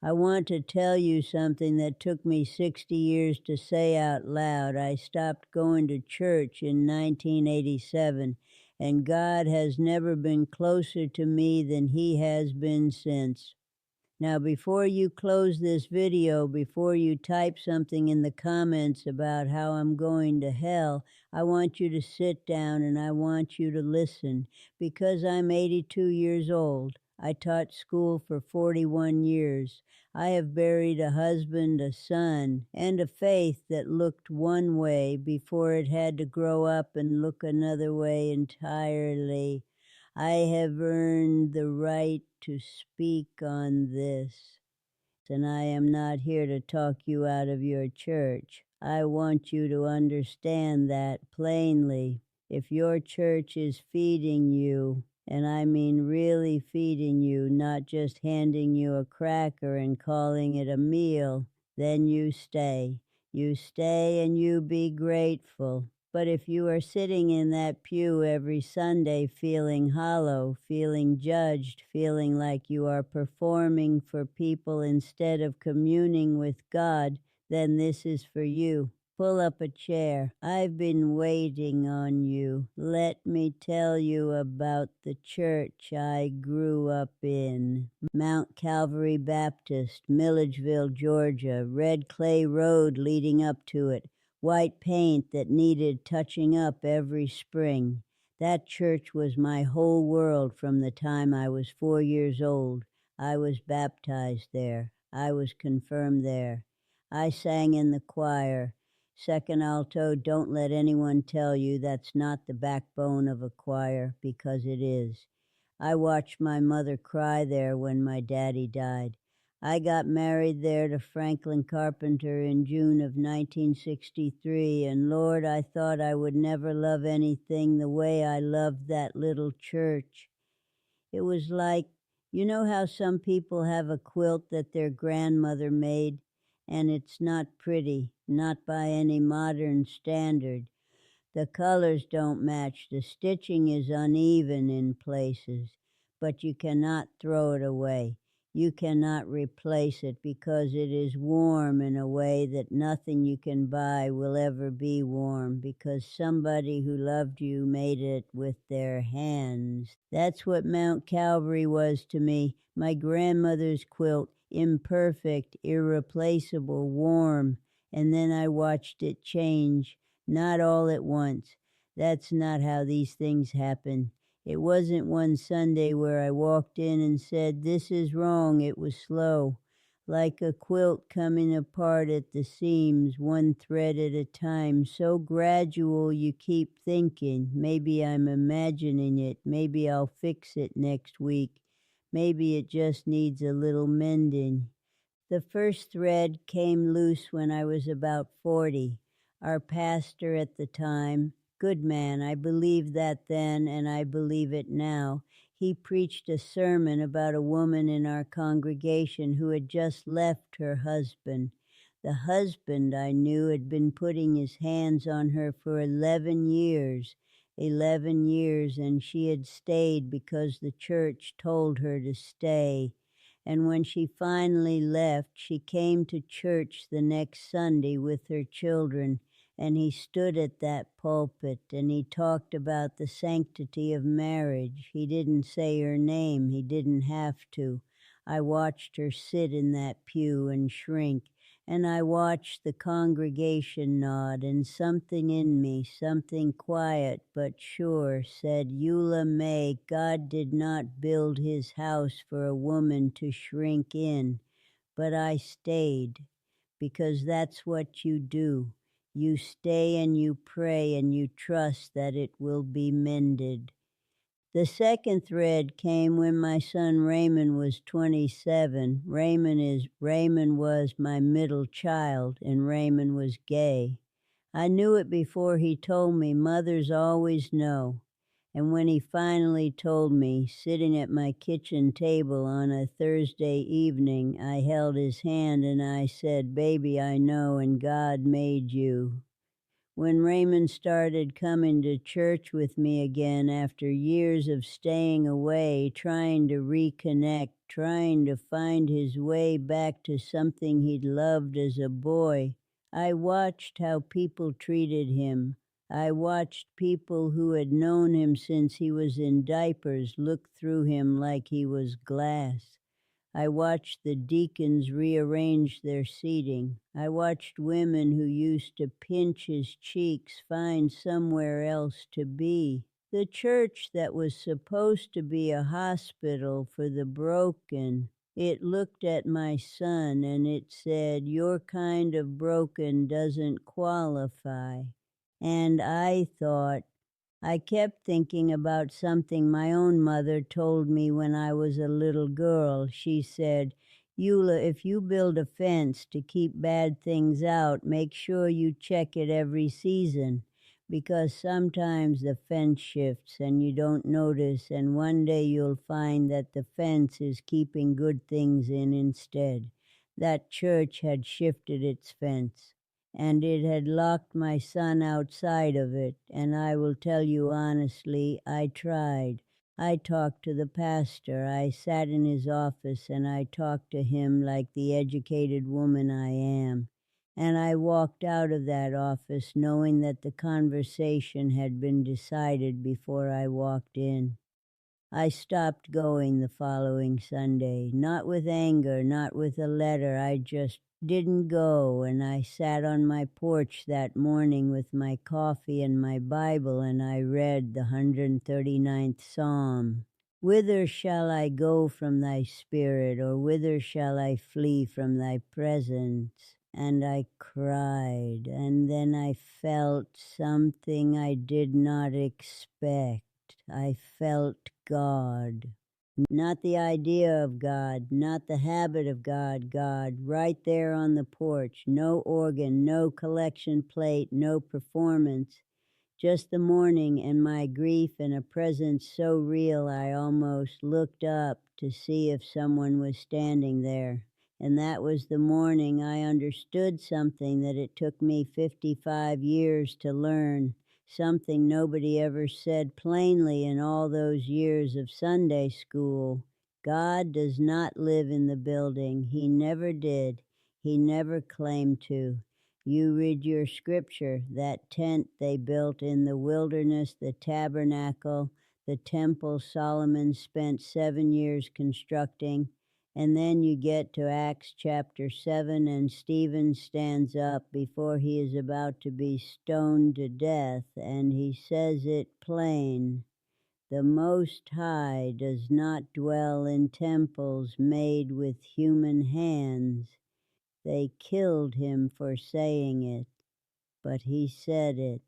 I want to tell you something that took me 60 years to say out loud. I stopped going to church in 1987, and God has never been closer to me than He has been since. Now, before you close this video, before you type something in the comments about how I'm going to hell, I want you to sit down and I want you to listen. Because I'm 82 years old, I taught school for 41 years. I have buried a husband, a son, and a faith that looked one way before it had to grow up and look another way entirely. I have earned the right to speak on this, and I am not here to talk you out of your church. I want you to understand that plainly. If your church is feeding you, and I mean really feeding you, not just handing you a cracker and calling it a meal, then you stay. You stay and you be grateful. But if you are sitting in that pew every Sunday feeling hollow, feeling judged, feeling like you are performing for people instead of communing with God, then this is for you. Pull up a chair. I've been waiting on you. Let me tell you about the church I grew up in. Mount Calvary Baptist, Milledgeville, Georgia. Red clay road leading up to it. White paint that needed touching up every spring. That church was my whole world from the time I was 4 years old. I was baptized there. I was confirmed there. I sang in the choir. Second alto, don't let anyone tell you that's not the backbone of a choir, because it is. I watched my mother cry there when my daddy died. I got married there to Franklin Carpenter in June of 1963, and Lord, I thought I would never love anything the way I loved that little church. It was like, you know how some people have a quilt that their grandmother made, and it's not pretty, not by any modern standard. The colors don't match, the stitching is uneven in places, but you cannot throw it away. You cannot replace it because it is warm in a way that nothing you can buy will ever be warm, because somebody who loved you made it with their hands. That's what Mount Calvary was to me, my grandmother's quilt, imperfect, irreplaceable, warm, and then I watched it change. Not all at once. That's not how these things happen. It wasn't one Sunday where I walked in and said, "This is wrong." It was slow, like a quilt coming apart at the seams, one thread at a time, so gradual you keep thinking, maybe I'm imagining it, maybe I'll fix it next week, maybe it just needs a little mending. The first thread came loose when I was about 40. Our pastor at the time, good man, I believed that then and I believe it now. He preached a sermon about a woman in our congregation who had just left her husband. The husband, I knew, had been putting his hands on her for 11 years. 11 years, and she had stayed because the church told her to stay. And when she finally left, she came to church the next Sunday with her children, and he stood at that pulpit and he talked about the sanctity of marriage. He didn't say her name, he didn't have to. I watched her sit in that pew and shrink, and I watched the congregation nod, and something in me, something quiet but sure, said, "Eula May, God did not build his house for a woman to shrink in." But I stayed, because that's what you do. You stay and you pray and you trust that it will be mended. The second thread came when my son Raymond was 27. Raymond was my middle child, and Raymond was gay. I knew it before he told me. Mothers always know. And when he finally told me, sitting at my kitchen table on a Thursday evening, I held his hand and I said, "Baby, I know, and God made you." When Raymond started coming to church with me again after years of staying away, trying to reconnect, trying to find his way back to something he'd loved as a boy, I watched how people treated him. I watched people who had known him since he was in diapers look through him like he was glass. I watched the deacons rearrange their seating. I watched women who used to pinch his cheeks find somewhere else to be. The church that was supposed to be a hospital for the broken, it looked at my son and it said, "Your kind of broken doesn't qualify." And I kept thinking about something my own mother told me when I was a little girl. She said, "Eula, if you build a fence to keep bad things out, make sure you check it every season, because sometimes the fence shifts and you don't notice, and one day you'll find that the fence is keeping good things in instead." That church had shifted its fence, and it had locked my son outside of it, and I will tell you honestly, I tried. I talked to the pastor, I sat in his office, and I talked to him like the educated woman I am. And I walked out of that office knowing that the conversation had been decided before I walked in. I stopped going the following Sunday, not with anger, not with a letter. I just didn't go, and I sat on my porch that morning with my coffee and my Bible, and I read the 139th Psalm. "Whither shall I go from thy spirit, or whither shall I flee from thy presence?" And I cried, and then I felt something I did not expect. I felt God. Not the idea of God, not the habit of God, God, right there on the porch. No organ, no collection plate, no performance. Just the morning and my grief and a presence so real I almost looked up to see if someone was standing there. And that was the morning I understood something that it took me 55 years to learn, something nobody ever said plainly in all those years of Sunday school. God does not live in the building. He never did. He never claimed to. You read your scripture, that tent they built in the wilderness, the tabernacle, the temple Solomon spent 7 years constructing, and then you get to Acts chapter 7, and Stephen stands up before he is about to be stoned to death, and he says it plain. The Most High does not dwell in temples made with human hands. They killed him for saying it, but he said it.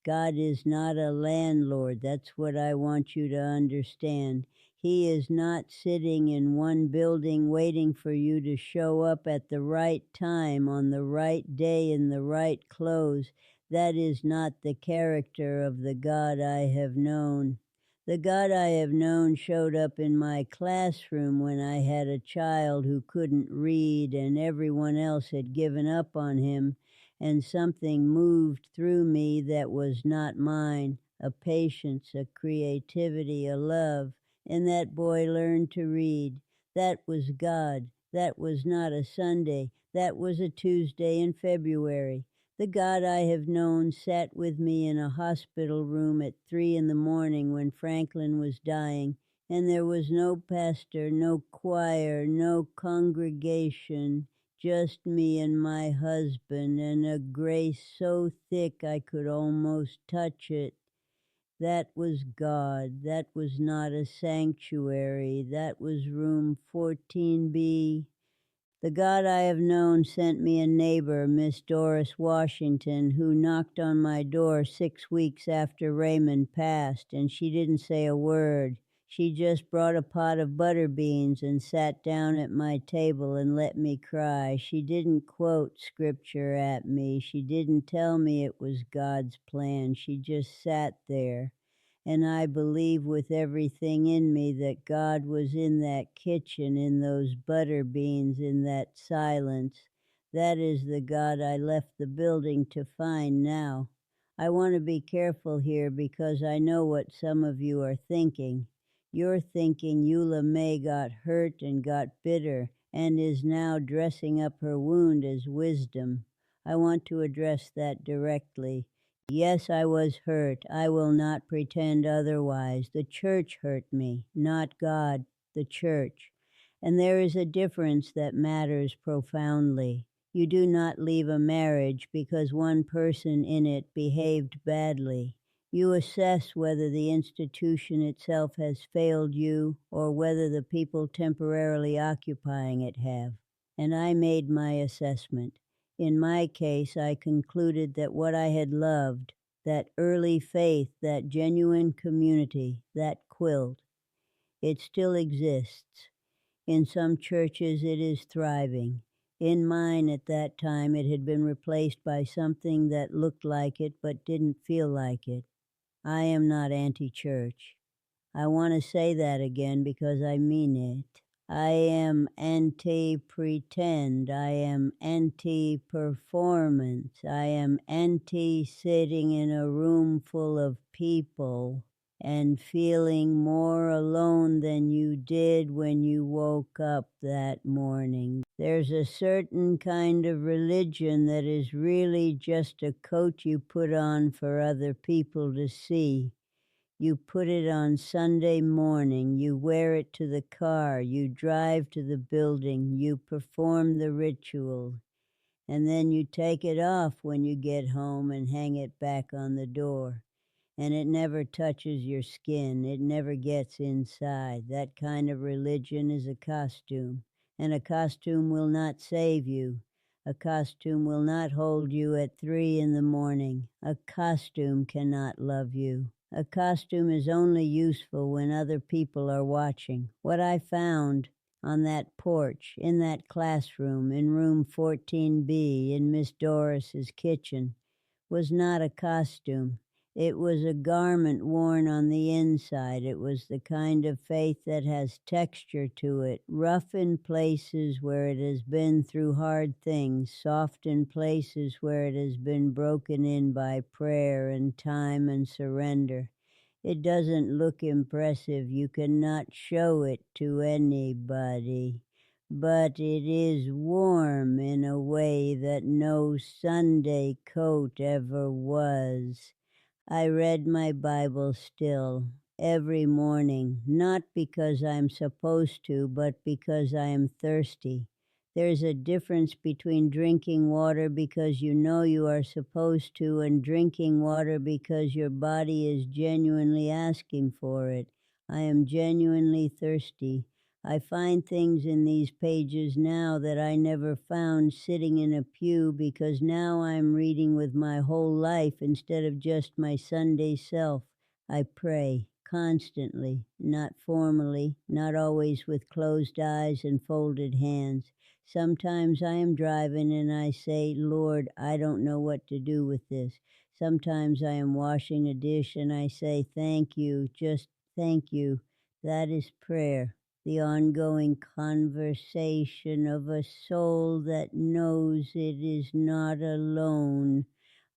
God is not a landlord. That's what I want you to understand. He is not sitting in one building waiting for you to show up at the right time, on the right day, in the right clothes. That is not the character of the God I have known. The God I have known showed up in my classroom when I had a child who couldn't read and everyone else had given up on him, and something moved through me that was not mine, a patience, a creativity, a love, and that boy learned to read. That was God. That was not a Sunday. That was a Tuesday in February. The God I have known sat with me in a hospital room at 3 in the morning when Franklin was dying, and there was no pastor, no choir, no congregation, just me and my husband, and a grace so thick I could almost touch it. That was God. That was not a sanctuary. That was room 14B. The God I have known sent me a neighbor, Miss Doris Washington, who knocked on my door 6 weeks after Raymond passed, and she didn't say a word. She just brought a pot of butter beans and sat down at my table and let me cry. She didn't quote scripture at me. She didn't tell me it was God's plan. She just sat there. And I believe with everything in me that God was in that kitchen, in those butter beans, in that silence. That is the God I left the building to find now. I want to be careful here because I know what some of you are thinking. You're thinking Eula May got hurt and got bitter and is now dressing up her wound as wisdom. I want to address that directly. Yes, I was hurt. I will not pretend otherwise. The church hurt me, not God, the church. And there is a difference that matters profoundly. You do not leave a marriage because one person in it behaved badly. You assess whether the institution itself has failed you or whether the people temporarily occupying it have. And I made my assessment. In my case, I concluded that what I had loved, that early faith, that genuine community, that quilt, it still exists. In some churches, it is thriving. In mine at that time, it had been replaced by something that looked like it but didn't feel like it. I am not anti-church. I want to say that again because I mean it. I am anti-pretend. I am anti-performance. I am anti-sitting in a room full of people and feeling more alone than you did when you woke up that morning. There's a certain kind of religion that is really just a coat you put on for other people to see. You put it on Sunday morning, you wear it to the car, you drive to the building, you perform the ritual, and then you take it off when you get home and hang it back on the door. And it never touches your skin, it never gets inside. That kind of religion is a costume, and a costume will not save you. A costume will not hold you at 3 in the morning. A costume cannot love you. A costume is only useful when other people are watching. What I found on that porch, in that classroom, in room 14B, in Miss Doris's kitchen, was not a costume. It was a garment worn on the inside. It was the kind of faith that has texture to it, rough in places where it has been through hard things, soft in places where it has been broken in by prayer and time and surrender. It doesn't look impressive. You cannot show it to anybody. But it is warm in a way that no Sunday coat ever was. I read my Bible still, every morning, not because I'm supposed to, but because I am thirsty. There's a difference between drinking water because you know you are supposed to and drinking water because your body is genuinely asking for it. I am genuinely thirsty. I find things in these pages now that I never found sitting in a pew because now I'm reading with my whole life instead of just my Sunday self. I pray constantly, not formally, not always with closed eyes and folded hands. Sometimes I am driving and I say, Lord, I don't know what to do with this. Sometimes I am washing a dish and I say, thank you, just thank you. That is prayer. The ongoing conversation of a soul that knows it is not alone.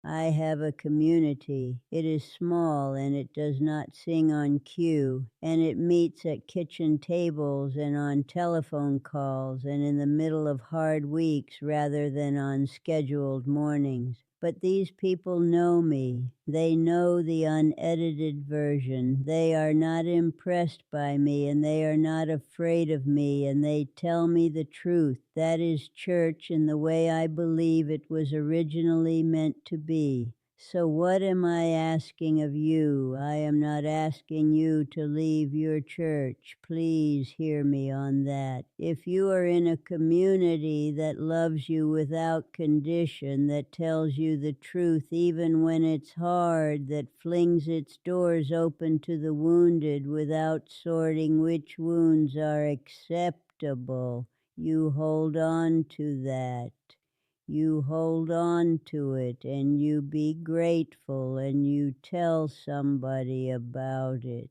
I have a community. It is small and it does not sing on cue, and it meets at kitchen tables and on telephone calls and in the middle of hard weeks rather than on scheduled mornings. But these people know me. They know the unedited version. They are not impressed by me and they are not afraid of me and they tell me the truth. That is church in the way I believe it was originally meant to be. So what am I asking of you? I am not asking you to leave your church. Please hear me on that. If you are in a community that loves you without condition, that tells you the truth even when it's hard, that flings its doors open to the wounded without sorting which wounds are acceptable, you hold on to that. You hold on to it and you be grateful and you tell somebody about it.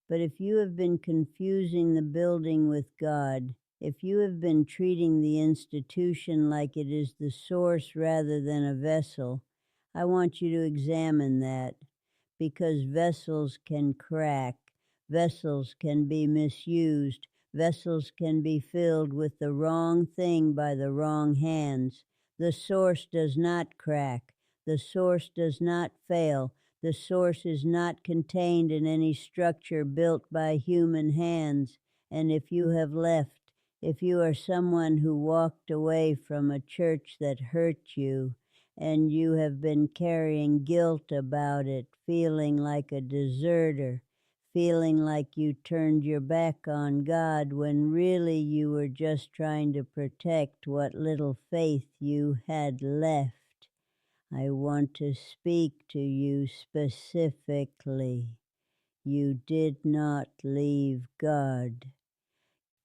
But if you have been confusing the building with God, If you have been treating the institution like it is the source rather than a vessel, I want you to examine that, because vessels can crack, vessels can be misused, vessels can be filled with the wrong thing by the wrong hands. The source does not crack, the source does not fail, the source is not contained in any structure built by human hands. And if you have left, if you are someone who walked away from a church that hurt you, and you have been carrying guilt about it, feeling like a deserter, feeling like you turned your back on God when really you were just trying to protect what little faith you had left, I want to speak to you specifically. You did not leave God.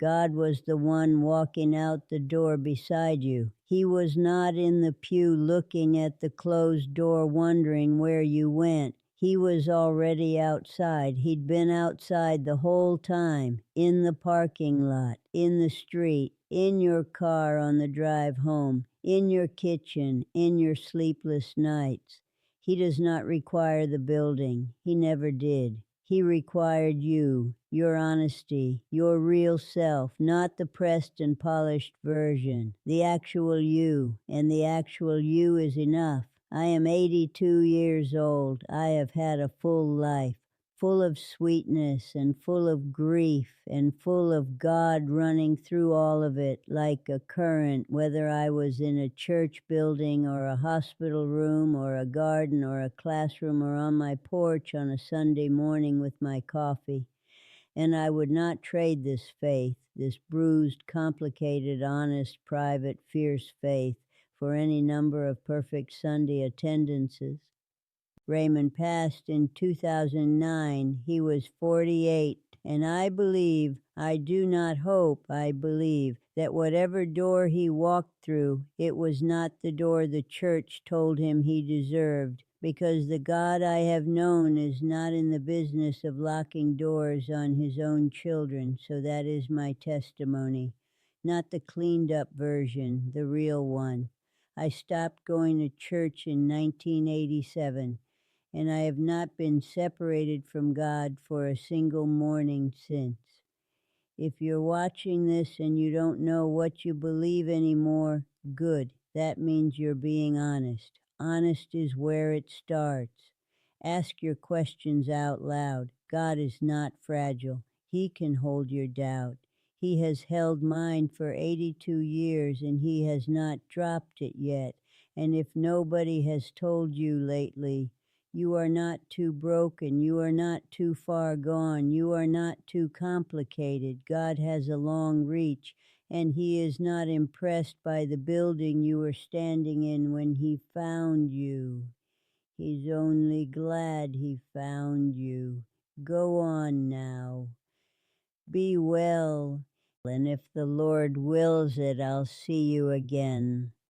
God was the one walking out the door beside you. He was not in the pew looking at the closed door wondering where you went. He was already outside. He'd been outside the whole time, in the parking lot, in the street, in your car on the drive home, in your kitchen, in your sleepless nights. He does not require the building. He never did. He required you, your honesty, your real self, not the pressed and polished version, the actual you, and the actual you is enough. I am 82 years old. I have had a full life, full of sweetness and full of grief and full of God running through all of it like a current, whether I was in a church building or a hospital room or a garden or a classroom or on my porch on a Sunday morning with my coffee. And I would not trade this faith, this bruised, complicated, honest, private, fierce faith, for any number of perfect Sunday attendances. Raymond passed in 2009. He was 48, and I believe, I do not hope, I believe, that whatever door he walked through, it was not the door the church told him he deserved, because the God I have known is not in the business of locking doors on his own children, so that is my testimony. Not the cleaned up version, the real one. I stopped going to church in 1987, and I have not been separated from God for a single morning since. If you're watching this and you don't know what you believe anymore, good. That means you're being honest. Honest is where it starts. Ask your questions out loud. God is not fragile. He can hold your doubt. He has held mine for 82 years and he has not dropped it yet. And if nobody has told you lately, you are not too broken. You are not too far gone. You are not too complicated. God has a long reach, and he is not impressed by the building you were standing in when he found you. He's only glad he found you. Go on now. Be well, and if the Lord wills it, I'll see you again.